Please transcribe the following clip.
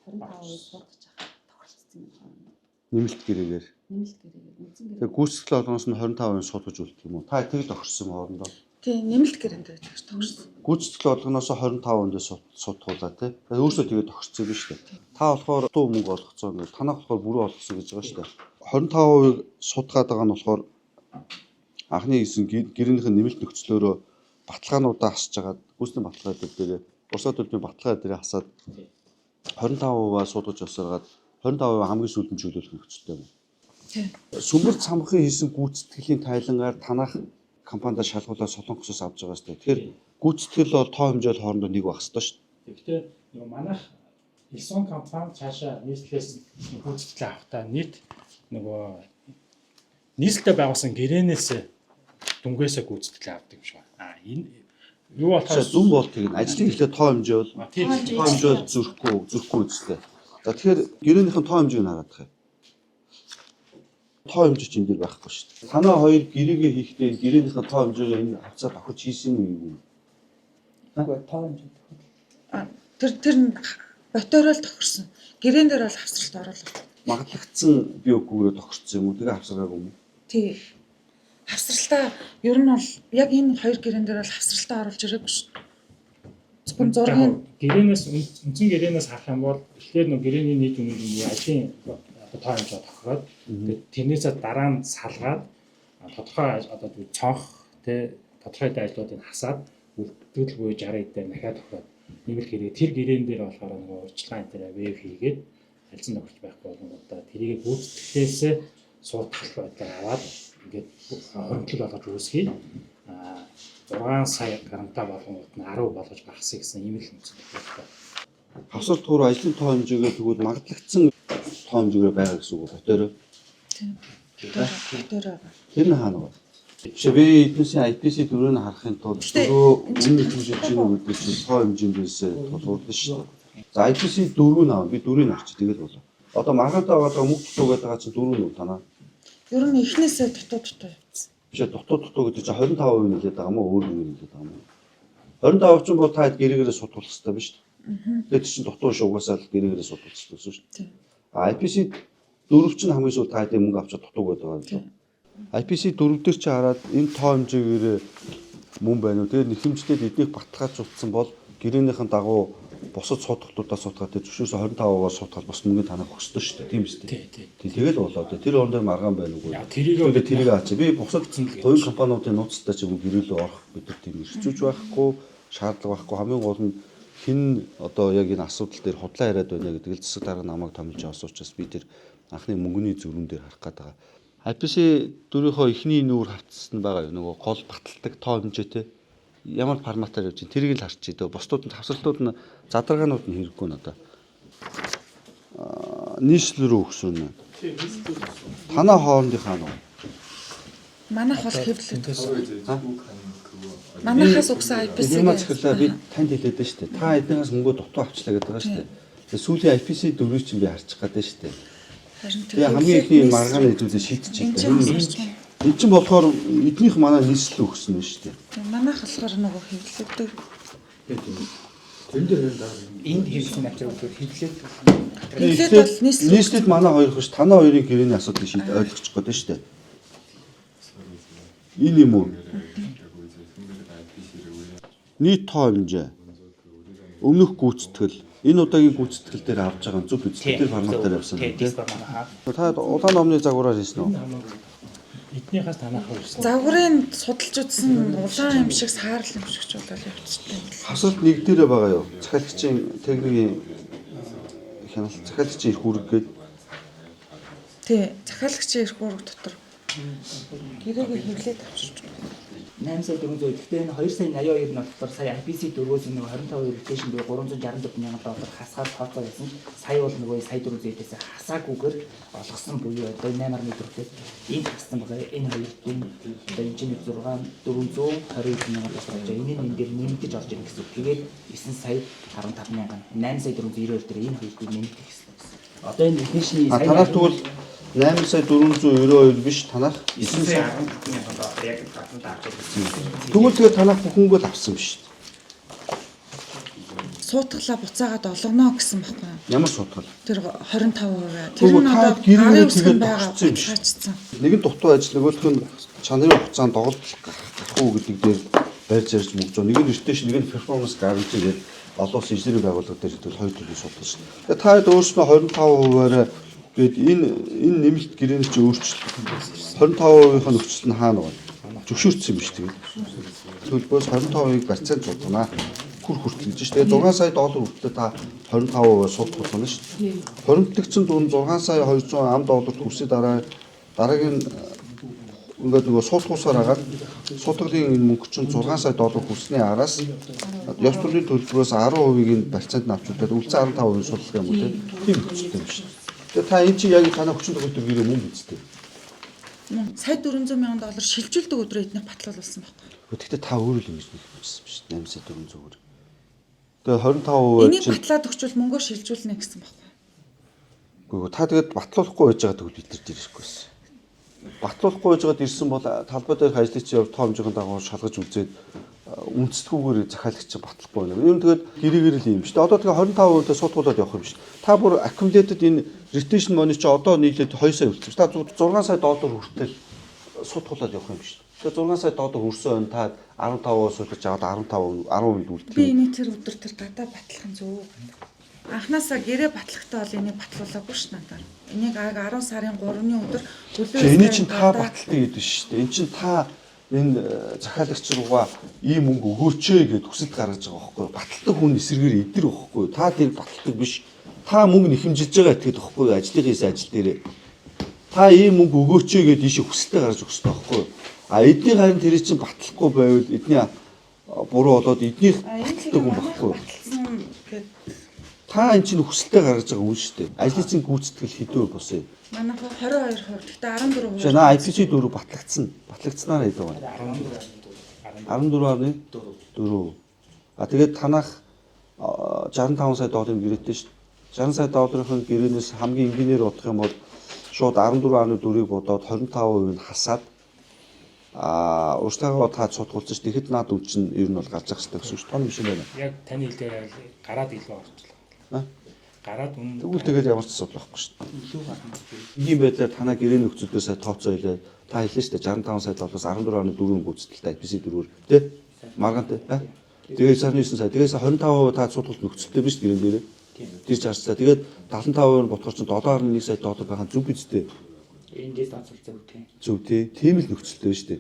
25% судалж авах тохиролцсон юм байна. Нэмэлт гэрээгээр. Тэгээ гүйцэтгэл олгоноос нь 25% судалж үлдэх юм уу? Та тэгэл тохирсон хоорондоо. Тийм, нэмэлт гэрээнд байж тохирсон. Гүйцэтгэл олгоноос 25% судалгуулаа тий. Тэгээ өөрсдөө тэгээ тохирсон юм шүү дээ. Та болохоор дуу мөнгө олгоцсон гэдэг. Танах болохоор бүрэн олгосон гэж байгаа шүү дээ. 25% судалгаад байгаа нь болохоор анхны хийсэн гэрээнийхэн нэмэлт нөхцлөөрөө баталгаануудаа хасж агаад гүйцэтгэлийн баталгаа дээр урсгал төлбөрийн баталгаа дээр хасаад 25% судалж авсараад 25% хамгийн сүүлд чиглүүлэх нөхцөлтэй юм. Тийм. Сүмбэрт самбахын хийсэн гүйцэтгэлийн тайлангаар танах компанида шалгуулаад Солонгосоос авч байгаа шүү дээ. Тэгэхээр гүйцэтгэл бол тоо хэмжээл хоорондоо нэг байх ёстой шүү дээ. Гэхдээ нөгөө манайх Илсон компани цаашаа нийслэлээс гүйцэтгэл авахдаа нийт нөгөө нийслэлтэй байгуулсан гэрээнээс дүнгээсээ гүйцэтгэл авдаг юм шиг байна. Энэ юу болохоор зүн бол тийм ажлын хэлээ тоо хэмжээ бол тоо хэмжээ зүрхгүй үзлээ. За тэгэхээр гэрээнийхэн тоо хэмжээг нь хараад байгаа. Тоо хэмжээ чинь дээр байхгүй шүү дээ. Танаа хоёр гэрээгээ хийхдээ гэрээнийхэн тоо хэмжээгээ энэ хавцаа давхиж хийсэн юм уу? Үгүй тоо хэмжээ. Тэр ботороол тохирсон. Гэрээн дээр бол хавцралт оруулах. Магадлагдсан би үгүйгээр тохирсон юм уу? Тэгээ хавцраагүй юм уу? Тий. Хавцралтаа ер нь бол яг энэ хоёр гэрээн дээр бол хавцралтаа оруулж ирээгүй шүү дээ. Зөвхөн зургийн гэрээнээс үндсэн гэрээнээс харах юм бол тэгэхээр нөгөө гэрээний нийт үнийн ажлын тоо хэмжээ тохироод тэрнээсээ дараа нь салгаад тодорхой одоо цонх тодорхой ажлуудыг хасаад үлдэгдэл буюу 60 дээр дахиад тохироод нэмэлт гэрээ тэр гэрээн дээр болохоор нөгөө урьдчилгаан дээр веб хийгээд харилцан тохирч байхгүй болгонгуудаа тэрийг гүйцэтгэлээс суудах байдлаар аваад ингээд хөрөнгөлөг болгож үүсгэе. 6 сая гранта болгонгууд нь 10 болгож багасгах гэсэн ийм л үнцэн байна. Хавцралт туур ажлын тоо хэмжээгээ тэгвэл магадлагдсан тоо хэмжээгээр байгаа гэсэн үг ботороо. Тийм. Ботороо. Тэр нь хаана вэ? Шивээ эднээсээ IPC дөрөв нь харахын тулд дөрөв үнэн хэмжиж чинь үүдээ чинь тоо хэмжээндээс тулгуурлаа шүү дээ. За IPC дөрөв нь аа би дөрөвийг авчих тэгэл болоо. Одоо маргаадаа байгаа мөнгө дутуугаад байгаа чинь дөрөв нь танаа. Ер нь эхнээсээ дутуу явуулсан. Биш дутуу гэдэг чинь 25% нэлээд байгаа мó өөр юм нэлээд байгаа мó. 25% ч бол та гэрээрээ судалах хэрэгтэй биш үү? Тэгээд чинь дутуу шугасаал гэрээрээ судалах хэрэгтэй шүү дээ. IPC 4 чинь хамгийн сүүл та хэдийн мөнгө авчаад дутуугаад байгаа юм. IPC 4 дээр чи хараад энэ тоо хэмжээгээр мөн байна уу? Тэгээд нэхэмжлээд эднийг баталгаажуулсан бол гэрээнийхэн дагуу бусад судалтуудаа судалгаад зөвшөөрсөн 25% судалгаад бос мөнгө танах өгсдөө шүү дээ. Тийм үстэй. Тий. Тэгэл болоо. Тэр ондоо маргаан байна уу? Тэрийг аач. Би бусад хувийн компаниудын нууцтай ч юм гэрээлөө орох гэдэг тийм эрхцүүж байхгүй, шаардлага байхгүй. Хамгийн гол нь хэн одоо яг энэ асуудал дээр худлаа яриад байна гэдэг л засаг дарга намайг томилж авсан учраас би тэр анхны мөнгөний зүрэн дээр харах гээд байгаа. IPC 4-ийнхөө эхний нүүр хавцсан байгаа юу? Нөгөө гол баталдаг тоо хэмжээтэй ямар форматаар явж байна? Тэрийг л харчих. Бусдууд нь хавцралтууд нь задаргаанууд нь хэрэггүй надаа. Нийслэл рүү өгсөн нь. Танаа хоорондынхаа нь. Манайх бол хэвлэлтэй. Манайхаас өгсөн IPC-г захирлаа би танд хэлээд байна шүү дээ. Та эднээс мөнгө дутуу авчлаа гэдэг байгаа шүү дээ. Тэгээ сүүлийн IPC 4-ийг чинь би харчих гээд байна шүү дээ. Тэгээ хамгийн ихний маргааны хэдүүлээ шийдчихсэн. Энд чинь болохоор эднийх манай нийслэл өгсөн нь шүү дээ. Манайх болохоор нөгөө хэвлэлтэй. Тэн дээр энд хэвлэсэн авчраа хэвлээд бол нийслэлд манай хоёр хөш танаа хоёрын гэрээний асуудлыг шийд ойлгочих гээд байна шүү дээ. Энэ юм уу? Нийт тоо хэмжээ. Өмнөх гүйцэтгэл. Энэ удаагийн гүйцэтгэл дээр авч байгаа зүг үзэл дээр форматаар явсан тийм. Та улаан номны загвараар хийсэн үү? Эднийхээс танах хөрсөн. Загварын судалж үзсэн улаан юм шиг саарл юм шиг ч болоод явчихсан. Хасалт нэг дээрээ байгаа юу? Захиалагчийн техникийн хяналт захиалагчийн эрх үүрэг гээд. Тий, захиалагчийн эрх үүрэг дотор гэрээгээ хэвлээд авчирч байна. 8 сая 400 гэхдээ энэ 2 сая 82 нь болохоор сая IPC 4-өөс нэг 25% ротейшн буюу 364 мянган доллар хасгаар тооцоо байсан. Сая бол нөгөө сая 400-ээс хасаагүйгээр олгосон буюу одоо 8.4 гэхэд энэ хассан байгаа. Энэ хоёр дүн одоо энэ чинь 420 мянган доллар гэж энэ нь дээр нэмэгдэж орж ирэх гэсэн үг. Тэгээд 9 сая 15 мянган 8 сая 492 дээр энэ хоёрыг нэмэгдэх гэсэн. Одоо энэ ротейшны сая танаас тэгвэл 8 сая 492 биш танах 9 сая 10 мянган доллар яг батанд авч ирсэн. Тэгвэл танах бүхэнгөө авсан биш. суутгалаа буцаагаад олгоно гэсэн байхгүй юу? Ямар судгал. Тэр 25%. Тэр Тэгвэл нь та одоо гэрээ гарын тэгээд үсгэн байгаа тогтсон юм шиг. баталгаажсан. Нэг нь дутуу ажил, нөгөөх нь чанарын хугацаанд доголдох гарах уу гэдэг дээр барьж ярьж мөгж. Нэг нь reputation, нэг нь performance guarantee гэдэг олон улсын инженерийн байгууллага дээр тэгэл хоёр төрлийн судалж байна. Тэгээд та хэд өөрснөө 25%-аар гээд энэ нэмэлт гэрээнэ чи өөрчлөлт 25%-ийн нөхцөл нь хаана байна? Зөвшөөрсөн юм биш тэгээд. Төлбөрөөс 25%-ыг барьцаанд судалнаа. Хүртэл гэж шүү дээ. 6 сая доллар хүртэл та 25% судалж болно шүү дээ. Хоримтлогчсон дунд 6 сая 200 ам долларт хүрсээ дараагийн ингээд нөгөө суулгуусаар хагаад судалгын энэ мөнгө чинь 6 сая доллар хүрсний араас ёс төрлийн төлбөрөөс 10%-ийг нь барьцаанд авчулаад үлцэн 15% судалгаа юм уу тийм хүчтэй юм шүү дээ. Тэгээ та эн чинь яг танай хүчин төгөлдөр гэрээ мөнгө үстэй. Сая 400 мянган доллар шилжүүлдэг өдрөө эднийх баталгаалуулсан байхгүй. Гэхдээ та өөрөө л ингэж хэлсэн биш 8 сая 400-аар. Тэгээ 25% Энийг батлаад өгчвөл мөнгөө шилжүүлнэ гэсэн байхгүй. Гэхдээ та тэгээд батлуулахгүй байж байгаа тэгвэл бид нар ирэхгүй байсан. Батлуулахгүй байж байгаад ирсэн бол талбай дээрх ажлыг чи тоо хэмжээний дагуу шалгаж үзээд үндэстгүүгээр захиалагч батлахгүй байна. Ер нь тэгээд гэрээгээр л юм шүү дээ. Одоо тэгээ 25%-тай судгуулаад явах юм шүү дээ. Та бүр accumulated энэ retention money чи одоо нийлээд 2 сая хүрсэн. Та 6 сая доллар хүртэл судгуулаад явах юм шүү дээ. Тэгээ 6 сая доллар хүрсэн өн та 15% судалж аваад 10% үлдэх. Би энийг тэр өдөр тэр гадаа батлах нь зөв. Анхнаасаа гэрээ батлахтаа бол энийг батлуулаагүй ш надаар. Энийг 10 сарын 3-ны өдөр төлөө. Энийг чинь та баталдаг гэдэг шүү дээ. Энд чинь та энэ захиалагч руугаа ийм мөнгө өгөөч гэд хүсэлт гаргаж байгаа байхгүй юу? Баталдаг хүн эсрэгээр эдэр байхгүй юу? Та тэр баталдаг биш. Та мөнгө нэхэмжилж байгаа этгээд байхгүй юу? Ажлын ажил дээрээ. Та ийм мөнгө өгөөч гэд ийшээ хүсэлтээ гаргаж өгөх хэрэгтэй байхгүй юу? А эдний харин тэр чинь батлахгүй байвал эдний буруу болоод эднийх баталдаг хүн байхгүй юу? Та энэ чинь хүсэлтээ гаргаж байгаа хүн шүү дээ. Ажлын чинь гүйцэтгэл хэдөө босоо. Манайх 22%. Гэхдээ 14%. За наа IPC 4 батлагдсан. Батлагдсанаар хэд байгаа? 14.4. А тэгээд танах 65 сая долларын гэрээтэй шүү. 60 сая долларын гэрээнээс хамгийн энгийнээр бодох юм бол шууд 14.4-ийг бодоод 25% нь хасаад урьдчилгаа таад судгуулсан шүү. Тэгэхэд наад үн чинь ер нь бол гарч ах хэрэгтэй гэсэн шүү. Тон биш юм байна. Яг таны хэлдгээр гараад илүү орчлоо. Гараад үн тэгвэл тэгээд ямар ч асуудал байхгүй шүү. Ийм байдлаар танаа гэрээ нөхцөлдөө сая тооцоо хэлээ. Та хэллээ шүү дээ 65 сая доллараас 14.4 гүйцэтгэлтэй IPC 4-өөр тий? Маргантай. Тэгээд 9 сая. Тэгээд 25% та судгалт нөхцөлтэй биш гэрэн дээрээ. Тэр 60 сая. Тэгээд 75% нь бодохоор чинь 7.1 сая доллар байгаа зүг биз дээ. Эндээс онцлог зөв тийм. Зөв тий. Тийм л нөхцөлтэй шүү дээ.